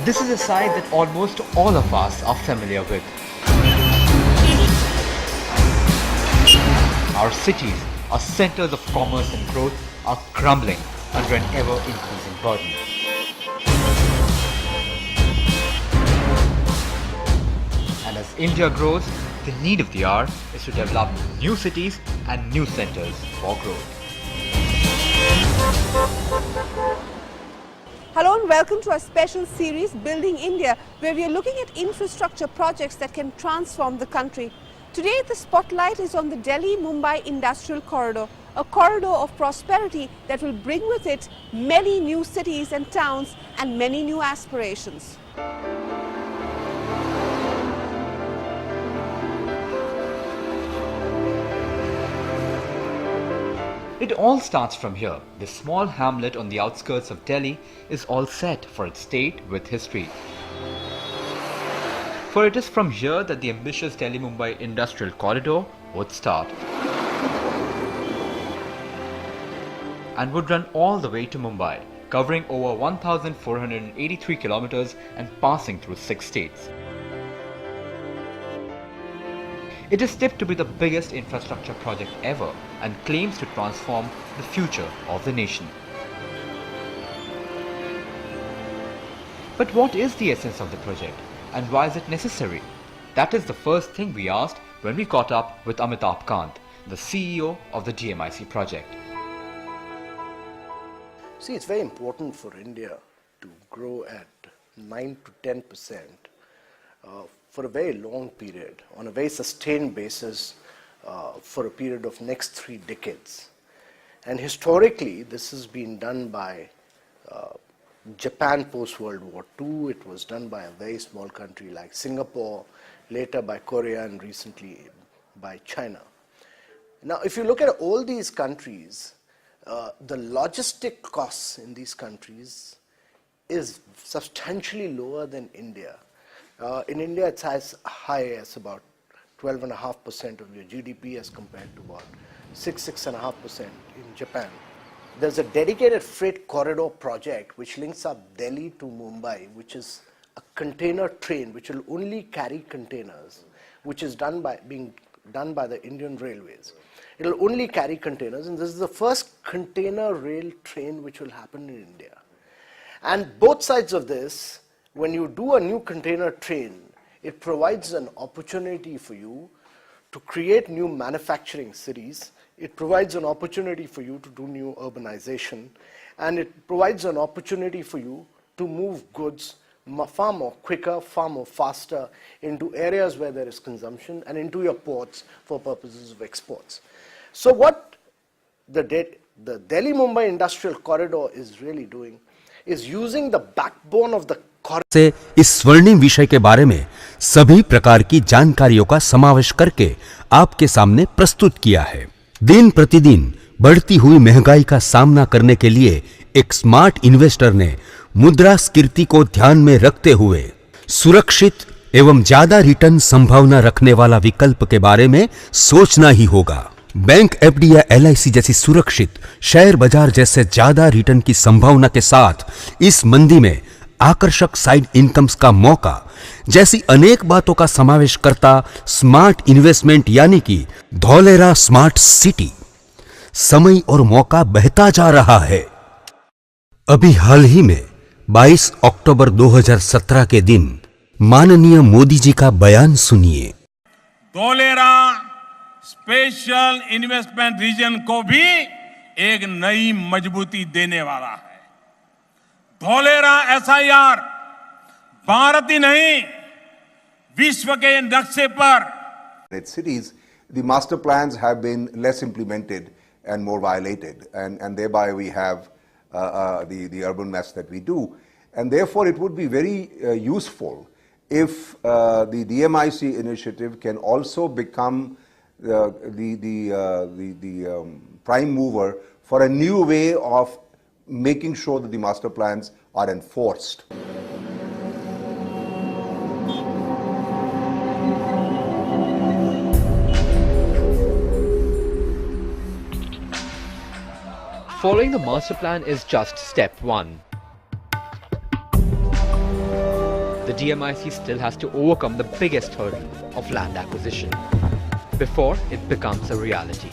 This is a sight that almost all of us are familiar with. Our cities, our centers of commerce and growth, are crumbling under an ever-increasing burden. And as India grows, the need of the hour is to develop new cities and new centers for growth. Hello and welcome to our special series Building India, where we are looking at infrastructure projects that can transform the country. Today the spotlight is on the Delhi-Mumbai Industrial Corridor, a corridor of prosperity that will bring with it many new cities and towns and many new aspirations. It all starts from here. This small hamlet on the outskirts of Delhi is all set for its state with history. For it is from here that the ambitious Delhi-Mumbai Industrial Corridor would start and would run all the way to Mumbai, covering over 1,483 kilometers and passing through 6 states. It is tipped to be the biggest infrastructure project ever and claims to transform the future of the nation. But what is the essence of the project and why is it necessary? That is the first thing we asked when we caught up with Amitabh Kant, the CEO of the DMIC project. See, it's very important for India to grow at 9 to 10% for a very long period, on a very sustained basis for a period of next 3 decades. And historically, this has been done by Japan post-World War II. It was done by a very small country like Singapore, later by Korea, and recently by China. Now, if you look at all these countries, the logistic costs in these countries is substantially lower than India. In India, it's as high as about 12.5% of your GDP as compared to about 6.5% in Japan. There's a dedicated freight corridor project which links up Delhi to Mumbai, which is a container train which will only carry containers, which is being done by the Indian Railways. It will only carry containers, and this is the first container rail train which will happen in India. And both sides of this, when you do a new container train, it provides an opportunity for you to create new manufacturing cities. It provides an opportunity for you to do new urbanization, and it provides an opportunity for you to move goods far more quicker, far more faster into areas where there is consumption and into your ports for purposes of exports. So what the Delhi-Mumbai Industrial Corridor is really doing is using the backbone of the से इस स्वर्णिम विषय के बारे में सभी प्रकार की जानकारियों का समावेश करके आपके सामने प्रस्तुत किया है। दिन प्रतिदिन बढ़ती हुई महंगाई का सामना करने के लिए एक स्मार्ट इन्वेस्टर ने मुद्रास्फीति को ध्यान में रखते हुए सुरक्षित एवं ज्यादा रिटर्न संभावना रखने वाला विकल्प के बारे में सोचना ही होगा। बैंक एफडी या एलआईसी जैसी सुरक्षित, शेयर बाजार जैसे ज्यादा रिटर्न की संभावना के साथ इस मंदी में आकर्षक साइड इनकम्स का मौका जैसी अनेक बातों का समावेश करता स्मार्ट इन्वेस्टमेंट यानी कि धौलेरा स्मार्ट सिटी समय और मौका बहता जा रहा है। अभी हाल ही में 22 अक्टूबर 2017 के दिन माननीय मोदी जी का बयान सुनिए। धौलेरा स्पेशल इन्वेस्टमेंट रीजन को भी एक नई मजबूती देने वाला है। धौलेरा एसआईआर भारत ही नहीं विश्व के नक्शे पर cities, the master plans have been less implemented and more violated, and thereby we have the urban mess that we do. And therefore, it would be very useful if the DMIC initiative can also become the prime mover for a new way of making sure that the master plans are enforced. Following the master plan is just step one. The DMIC still has to overcome the biggest hurdle of land acquisition before it becomes a reality.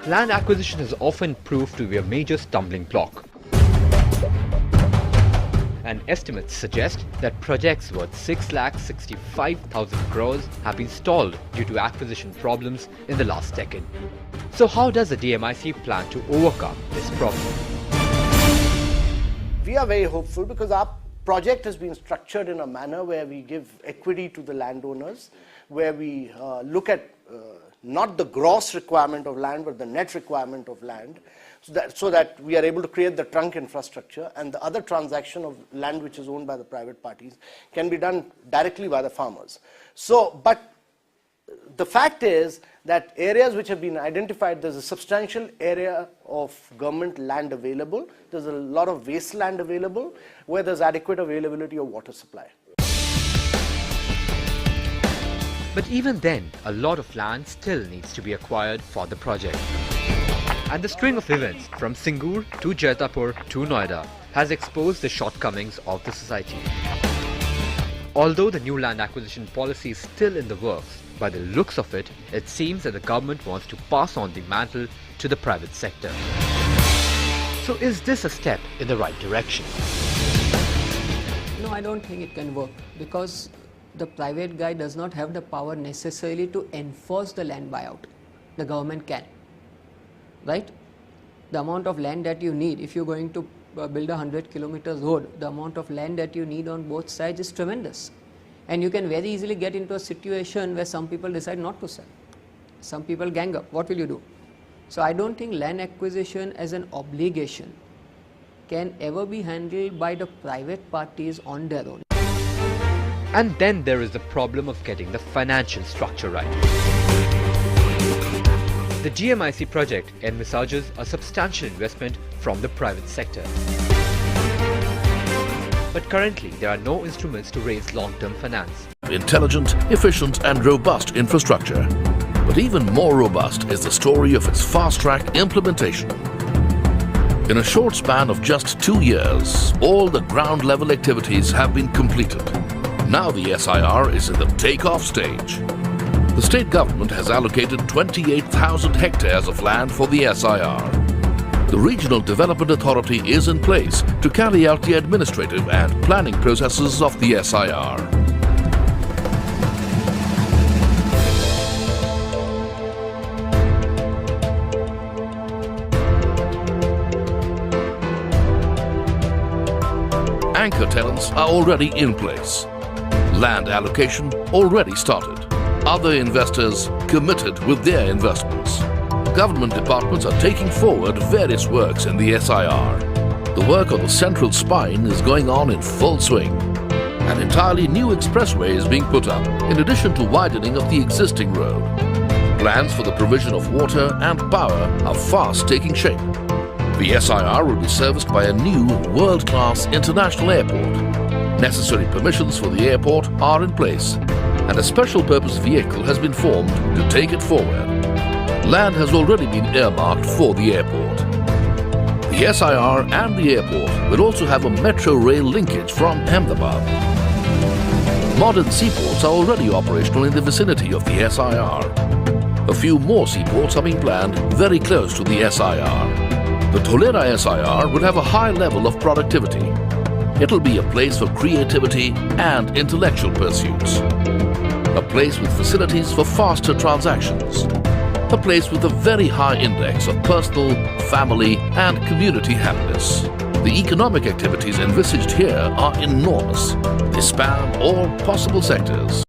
Land acquisition has often proved to be a major stumbling block. And estimates suggest that projects worth 6,65,000 crores have been stalled due to acquisition problems in the last decade. So how does the DMIC plan to overcome this problem? We are very hopeful because our project has been structured in a manner where we give equity to the landowners, where we look at not the gross requirement of land, but the net requirement of land, so that we are able to create the trunk infrastructure, and the other transaction of land which is owned by the private parties can be done directly by the farmers. So, but the fact is that areas which have been identified, there's a substantial area of government land available, there's a lot of wasteland available, where there's adequate availability of water supply. But even then, a lot of land still needs to be acquired for the project. And the string of events from Singur to Jaitapur to Noida has exposed the shortcomings of the society. Although the new land acquisition policy is still in the works, by the looks of it, it seems that the government wants to pass on the mantle to the private sector. So is this a step in the right direction? No, I don't think it can work, because the private guy does not have the power necessarily to enforce the land buyout. The government can, right? The amount of land that you need, if you're going to build a 100 kilometers road, the amount of land that you need on both sides is tremendous. And you can very easily get into a situation where some people decide not to sell. Some people gang up. What will you do? So I don't think land acquisition as an obligation can ever be handled by the private parties on their own. And then there is the problem of getting the financial structure right. The DMIC project envisages a substantial investment from the private sector. But currently, there are no instruments to raise long-term finance. Intelligent, efficient and robust infrastructure. But even more robust is the story of its fast-track implementation. In a short span of just 2 years, all the ground-level activities have been completed. Now the SIR is in the take-off stage. The state government has allocated 28,000 hectares of land for the SIR. The Regional Development Authority is in place to carry out the administrative and planning processes of the SIR. Anchor tenants are already in place. Land allocation already started. Other investors committed with their investments. Government departments are taking forward various works in the SIR. The work on the central spine is going on in full swing. An entirely new expressway is being put up, in addition to widening of the existing road. Plans for the provision of water and power are fast taking shape. The SIR will be serviced by a new world-class international airport. Necessary permissions for the airport are in place, and a special purpose vehicle has been formed to take it forward. Land has already been earmarked for the airport. The SIR and the airport will also have a metro rail linkage from Ahmedabad. Modern seaports are already operational in the vicinity of the SIR. A few more seaports are being planned very close to the SIR. The Dholera SIR will have a high level of productivity. It'll be a place for creativity and intellectual pursuits. A place with facilities for faster transactions. A place with a very high index of personal, family and community happiness. The economic activities envisaged here are enormous. They span all possible sectors.